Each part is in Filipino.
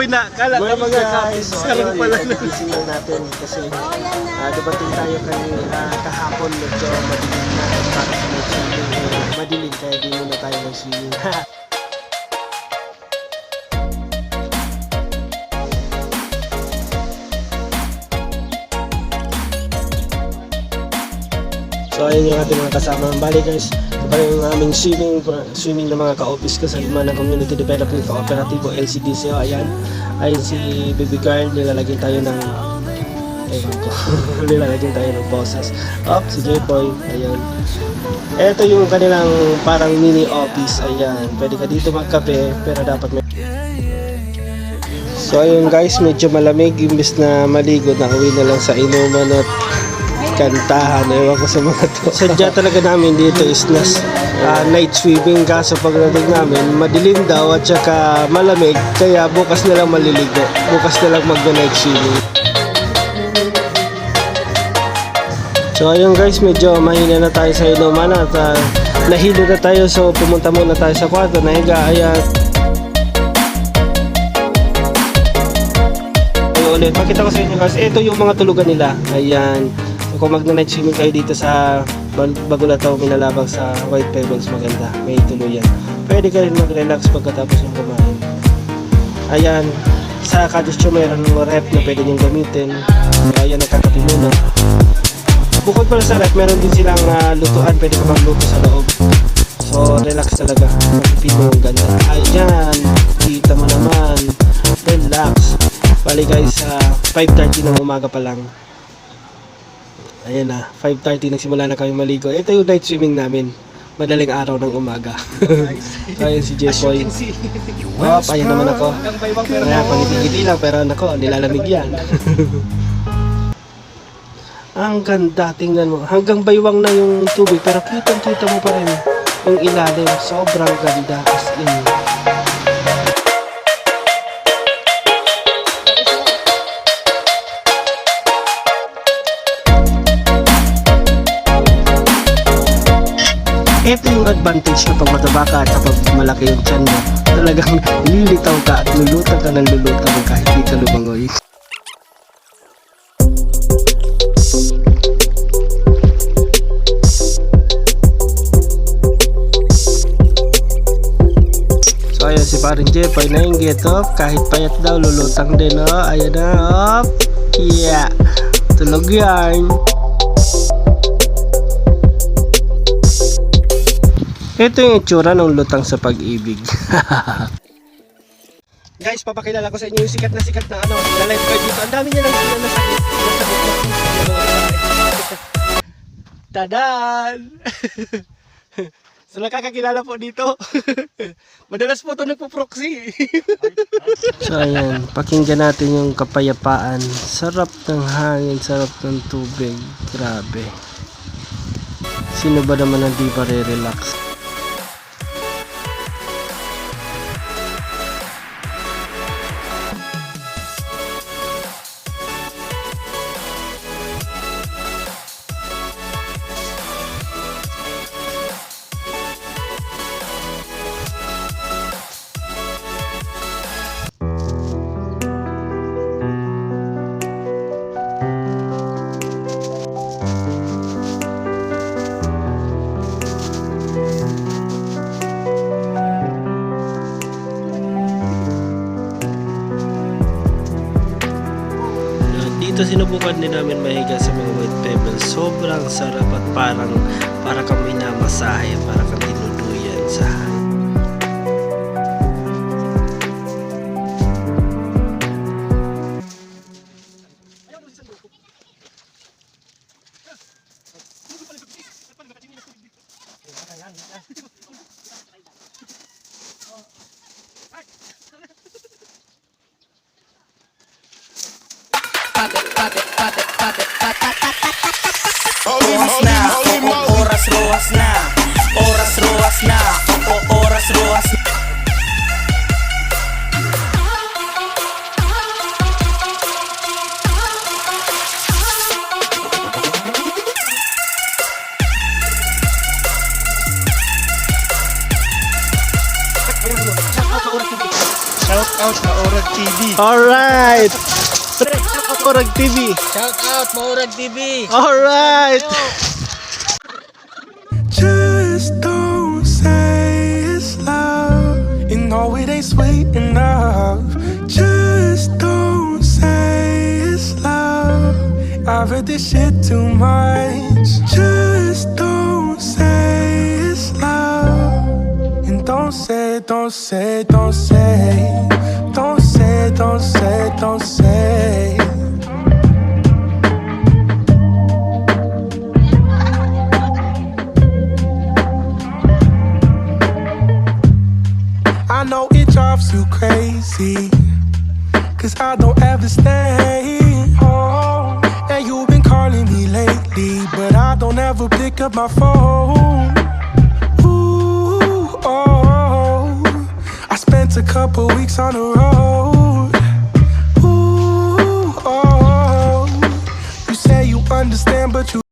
Jepoy na, kala ka mga kapis. Kala pala na. Gising lang natin kasi dumating tayo kahapon, medyo madilim na para sa mag-swimming. Madilim kaya di muna tayo mag-swimming. So ayun yung ating mga kasama. Bali guys, ito pa yung aming swimming ng mga ka-office ko sa lima ng Community Development Cooperativo LCDCO. Ayan, ayun si Baby Girl, nilalagyan tayo ng nilalagyan tayo ng boses. Si J-Boy, ayan. Ito yung kanilang parang mini office. Ayan, pwede ka dito magkape pero dapat may... So ayun guys, medyo malamig. Imbis na maligo, nauwi na lang sa inuman at kantahan. Ewan ko sa mga to. Sadya talaga namin dito is night swimming, kaso pagdating namin madilim daw at saka malamig, kaya bukas na lang maliligo, bukas na lang mag-night swimming. So ayun guys, medyo mahina na tayo sa inuman at nahilo na tayo, so pumunta muna tayo sa kwarto, nahiga. Ayan, ulit pakita ko sa inyo guys, ito yung mga tulugan nila. Ayan, kung mag-night swimming kayo dito sa Bagulataw, Minalabang sa White Pebbles, maganda, may tuluyan. Pwede kayo mag-relax pagkatapos ng kumain. Ayan, sa cottage meron ng rep na pwede nyo gamitin. Ayan, nagkakapi muna. Bukod pala sa rep, meron din silang lutuan, pwede ka magluto sa loob. So relax talaga, mag-feed mo ang ganda. Ayan, kita mo naman, relax. Bali guys, 5:30 ng umaga pa lang. Ayan na, 5:30 nagsimula na kami maligo. Ito yung night swimming namin. Madaling araw ng umaga. So ayun si J-Boy. Ayun naman ako. Kaya pangiti-ngiti lang pero nako, nilalamig yan. Ang ganda, tingnan mo. Hanggang baywang na yung tubig pero kitang-kita mo pa rin yung ilalim. Sobrang ganda as in. Ito yung advantage kapag mataba ka at kapag malaki yung tiyan mo. Talagang lilitaw ka at lulutang ka ng lulutang kahit di ka lumangoy. So ayun si paring Jepoy na yung get off. Kahit payat daw lulutang din, oh. Ayan na, off. Yeah, tulog yan. Ito yung itsura ng lutang sa pag-ibig. Guys, papakilala ko sa inyo yung sikat na na lifeguard dito. Ang dami niya lang sila nasakit. Tadan! So nakakakilala po dito. Madalas po ito nagpo-proxy. So ayan, pakinggan natin yung kapayapaan. Sarap ng hangin, sarap ng tubig. Grabe. Sino ba naman ang di pa re-relax? Dito sinubukan din namin mahiga sa mga white pebbles. Sobrang sarap at para kang minamasahe, para kang tinuduyan sa hangin. Oras na, oras na, oras na. Shout out Maurag TV. Alright! Pre, Maurag TV. Shout out Maurag TV. Alright! Just don't say it's love. You know it ain't sweet enough. Just don't say it's love. I've heard this shit too much. Just don't say it's love. And don't say, don't say, don't say. Don't say, don't say, don't say. I know it drives you crazy, 'cause I don't ever stay home. And you've been calling me lately, but I don't ever pick up my phone. Ooh, oh, I spent a couple weeks on the road. Ooh, oh, you say you understand, but you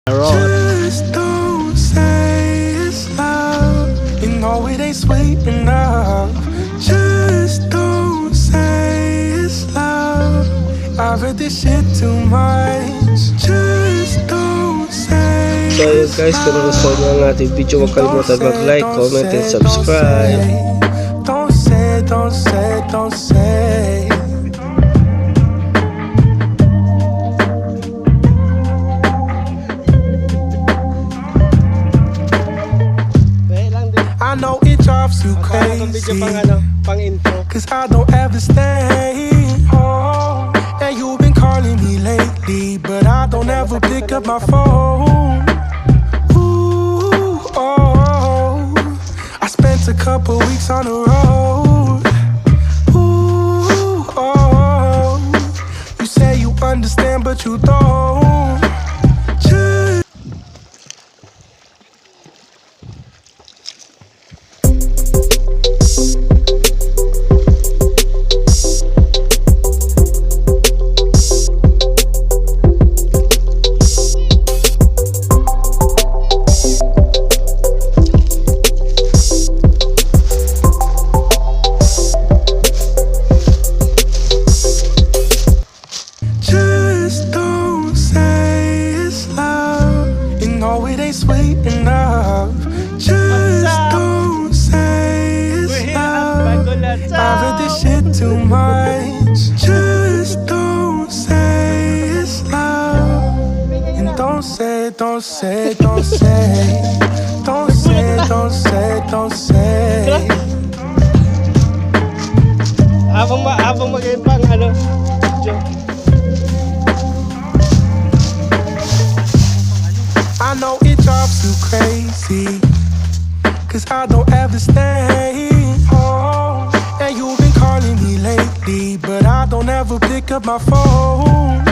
just don't say it's love. You know it ain't sweet enough. Just don't say it's love. I've heard this shit too much. Just don't say. So ayun guys, kung nagustuhan nyo ang ating video, huwag kalimutan mag-like, comment, and subscribe. Don't say, don't say, don't say. I know it drives you crazy, pang intro. 'cause I don't ever stay home. And you've been calling me lately, but I don't ever pick up my phone. Ooh, oh, I spent a couple weeks on the road. Ooh, oh, you say you understand, but you don't. Just Just don't say it's love. You know it ain't sweet enough. Just don't say it's love. I've heard this shit too much. Just don't say it's love. And don't say, don't say, don't say. Don't say, don't say, don't say. Habang mag-end pang video. I know it drives you crazy, 'cause I don't ever stay home. And you've been calling me lately, but I don't ever pick up my phone.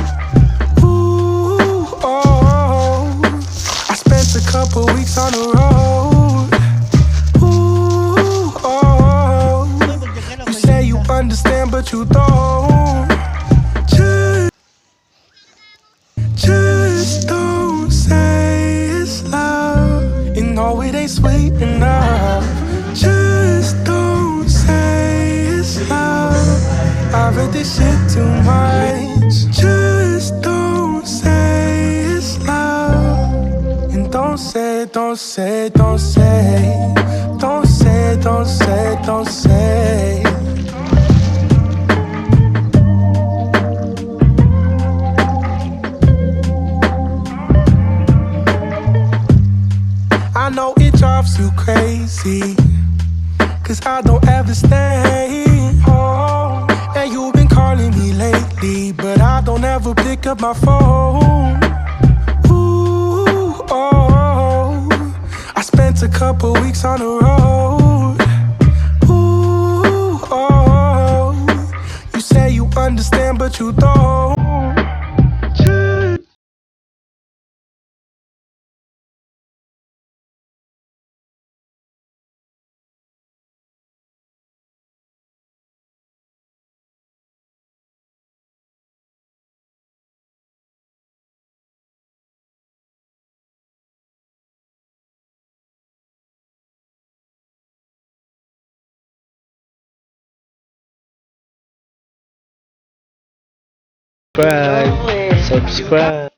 Ooh, oh, I spent a couple weeks on the road. Ooh, oh, you say you understand, but you don't. Just don't say it's love. You know it ain't sweet enough. Just don't say it's love. I've heard this shit too much. Just don't say it's love. And don't say, don't say, don't say. Don't say, don't don't say. I know it drives you crazy, 'cause I don't ever stay home. And you've been calling me lately, but I don't ever pick up my phone. Ooh, oh, I spent a couple weeks on the road. Ooh, oh, you say you understand, but you don't. Subscribe.